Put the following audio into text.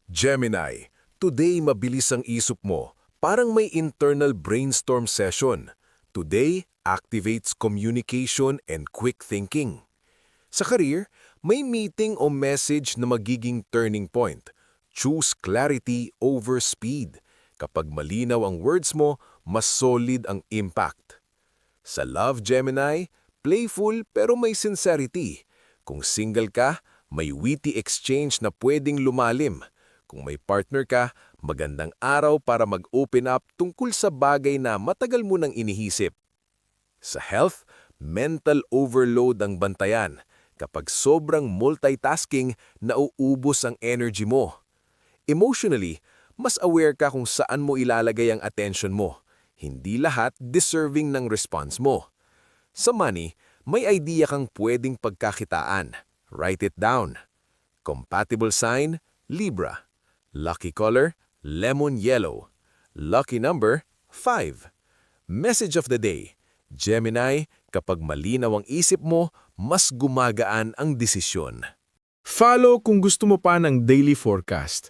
Gemini, today mabilis ang isip mo. Parang may internal brainstorm session. Today activates communication and quick thinking. Sa career, may meeting o message na magiging turning point. Choose clarity over speed. Kapag malinaw ang words mo, mas solid ang impact. Sa love, Gemini, playful pero may sincerity. Kung single ka, may witty exchange na pwedeng lumalim. Kung may partner ka, magandang araw para mag-open up tungkol sa bagay na matagal mo nang inihisip. Sa health, mental overload ang bantayan. Kapag sobrang multitasking, nauubos ang energy mo. Emotionally, mas aware ka kung saan mo ilalagay ang attention mo. Hindi lahat deserving ng response mo. Sa money, may idea kang pwedeng pagkakitaan. Write it down. Compatible sign, Libra. Lucky color, lemon yellow. Lucky number, 5. Message of the day, Gemini, kapag malinaw ang isip mo, mas gumagaan ang desisyon. Follow kung gusto mo pa ng daily forecast.